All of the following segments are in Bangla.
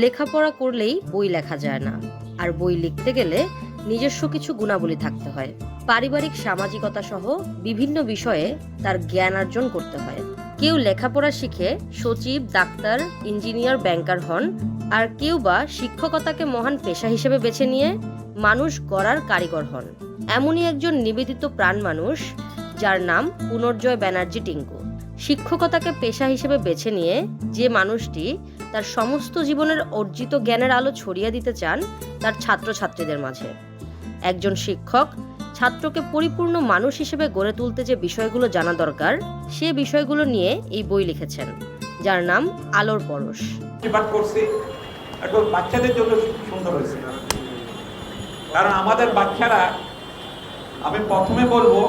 লেখাপড়া করলেই বই লেখা যায় না, আর বই লিখতে গেলে নিজস্ব কিছু গুণাবলী থাকতে হয়। পারিবারিক সামাজিকতা সহ বিভিন্ন বিষয়ে তার জ্ঞান অর্জন করতে হয়। কেউ লেখাপড়া শিখে সচিব, ডাক্তার, ইঞ্জিনিয়ার, ব্যাংকার হন, আর কেউ বা শিক্ষকতাকে মহান পেশা হিসেবে বেছে নিয়ে মানুষ গড়ার কারিগর হন। এমনই একজন নিবেদিত প্রাণ মানুষ যার নাম পুনর্জয় ব্যানার্জি টিঙ্কু। শিক্ষকতাকে পেশা হিসেবে বেছে নিয়ে যে মানুষটি তার সমস্ত জীবনের অর্জিত জ্ঞানের আলো ছড়িয়ে দিতে চান তার ছাত্রছাত্রীদের মাঝে। একজন শিক্ষক ছাত্রকে পরিপূর্ণ মানুষ হিসেবে গড়ে তুলতে যে বিষয়গুলো জানা দরকার, সে বিষয়গুলো নিয়ে এই বই লিখেছেন, যার নাম আলোর পরশ। বাচ্চাদের জন্য সুন্দর হয়েছে, কারণ আমাদের বাচ্চারা, আমি প্রথমে বলবো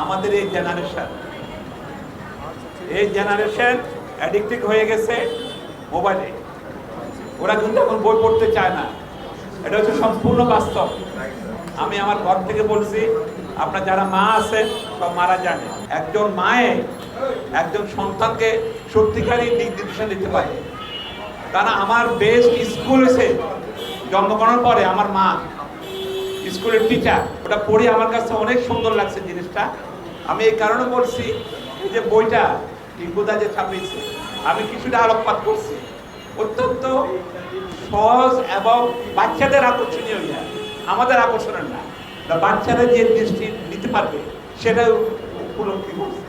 আমাদের এই জেনারেশন অ্যাডিক্টেড হয়ে গেছে মোবাইলে। ওরা কিন্তু এখন বই পড়তে চায় না, এটা হচ্ছে সম্পূর্ণ বাস্তব। আমি আমার ঘর থেকে বলছি, আপনার যারা মা আছেন সব মারা জানে, একজন মায়ে একজন সন্তানকে সত্যিকারই দিক নির্দেশনা দিতে পারে। কারণ আমার বেস্ট স্কুল হয়েছে জন্মগ্রহণের পরে আমার মা, স্কুলের টিচার। ওটা পড়ে আমার কাছে অনেক সুন্দর লাগছে জিনিসটা। আমি এই কারণে বলছি, এই যে বইটা টিঙ্কুদা যে ছাপিয়েছে, আমি কিছুটা আলোকপাত করছি, অত্যন্ত সহজ এবং বাচ্চাদের আকর্ষণীয়, আমাদের আকর্ষণের না, বাচ্চারা যে দৃষ্টি নিতে পারবে সেটা উপলব্ধি করছে।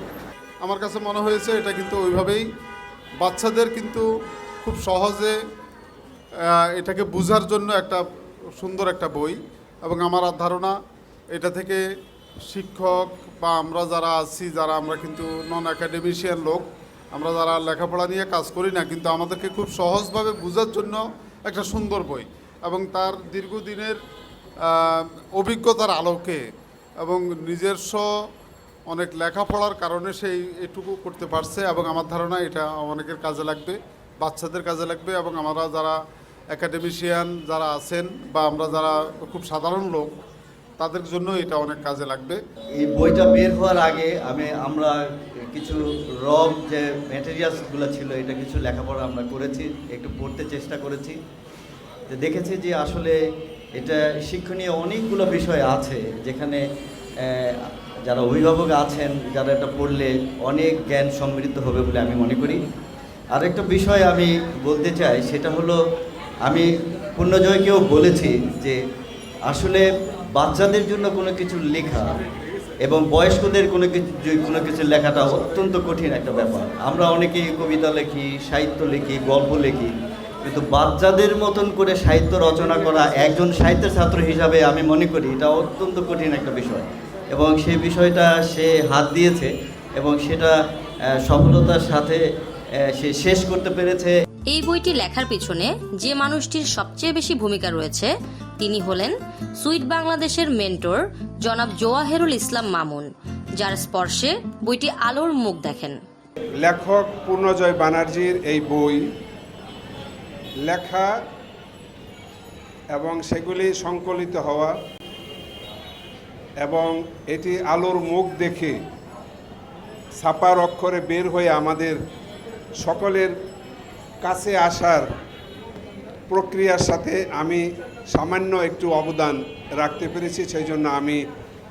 আমার কাছে মনে হয়েছে এটা কিন্তু ওইভাবেই বাচ্চাদের কিন্তু খুব সহজে এটাকে বোঝার জন্য একটা সুন্দর একটা বই। এবং আমার ধারণা এটা থেকে শিক্ষক বা আমরা যারা আছি, যারা আমরা কিন্তু নন একাডেমিশিয়ান লোক, আমরা যারা লেখাপড়া নিয়ে কাজ করি না, কিন্তু আমাদেরকে খুব সহজভাবে বোঝার জন্য একটা সুন্দর বই। এবং তার দীর্ঘদিনের অভিজ্ঞতার আলোকে এবং নিজস্ব অনেক লেখাপড়ার কারণে সেই এটুকু করতে পারছে। এবং আমার ধারণা এটা অনেকের কাজে লাগবে, বাচ্চাদের কাজে লাগবে, এবং আমরা যারা একাডেমিশিয়ান যারা আছেন বা আমরা যারা খুব সাধারণ লোক, তাদের জন্য এটা অনেক কাজে লাগবে। এই বইটা বের হওয়ার আগে আমরা কিছু র যে ম্যাটেরিয়ালসগুলো ছিল, এটা কিছু লেখাপড়া আমরা করেছি, একটু পড়তে চেষ্টা করেছি। তো দেখেছি যে আসলে এটা শিক্ষণীয় অনেকগুলো বিষয় আছে, যেখানে যারা অভিভাবক আছেন, যারা এটা পড়লে অনেক জ্ঞান সমৃদ্ধ হবে বলে আমি মনে করি। আরেকটা বিষয় আমি বলতে চাই, সেটা হলো আমি পুণ্যজয়কেও বলেছি যে আসলে বাচ্চাদের জন্য কোনো কিছু লেখা এবং বয়স্কদের কোনো কিছু লেখাটা অত্যন্ত কঠিন একটা ব্যাপার। আমরা অনেকেই কবিতা লিখি, সাহিত্য লিখি, গল্প লিখি, কিন্তু বাচ্চাদের মতন করে সাহিত্য রচনা করা একজন সাহিত্যের ছাত্র হিসাবে আমি মনে করি এটা অত্যন্ত কঠিন একটা বিষয়। এবং সেই বিষয়টা সে হাত দিয়েছে এবং সেটা সফলতার সাথে সে শেষ করতে পেরেছে। এই বইটি লেখার পিছনে যে মানুষটির সবচেয়ে বেশি ভূমিকা রয়েছে তিনি হলেন সুইট বাংলাদেশের মেন্টর জনাব জওয়াহেরুল ইসলাম মামুন, যার স্পর্শে বইটি আলোর মুখ দেখেন। লেখক পূর্ণজয় ব্যানার্জির এই বই লেখা এবং সেগুলি সংকলিত হওয়া এবং এটি আলোর মুখ দেখে ছাপার অক্ষরে বের হয়ে আমাদের সকলের কাছে আসার প্রক্রিয়ার সাথে আমি সামান্য একটু অবদান রাখতে পেরেছি। সেই জন্য আমি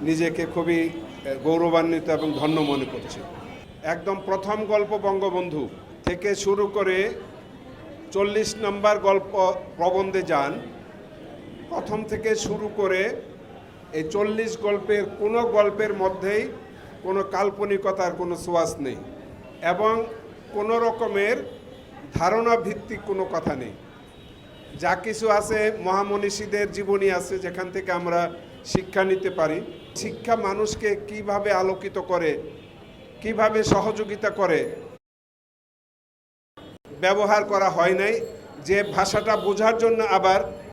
নিজেকে খুবই গৌরবান্বিত এবং ধন্য মনে করছি। একদম প্রথম গল্প বঙ্গবন্ধু থেকে শুরু করে 40 নম্বর গল্প প্রবন্ধে যান, প্রথম থেকে শুরু করে এই 40 গল্পের কোনো গল্পের মধ্যেই কোনো কাল্পনিকতার কোনো ছোঁয়াচ নেই এবং কোনো রকমের ধারণা ভিত্তিক কোনো কথা নেই। যা কিছু আছে মহামনীষীদের জীবনী আছে, যেখান থেকে আমরা শিক্ষা নিতে পারি। শিক্ষা মানুষকে কিভাবে আলোকিত করে, কিভাবে সহযোগিতা করে ব্যবহার করা হয় নাই, যে ভাষাটা বোঝার জন্য আবার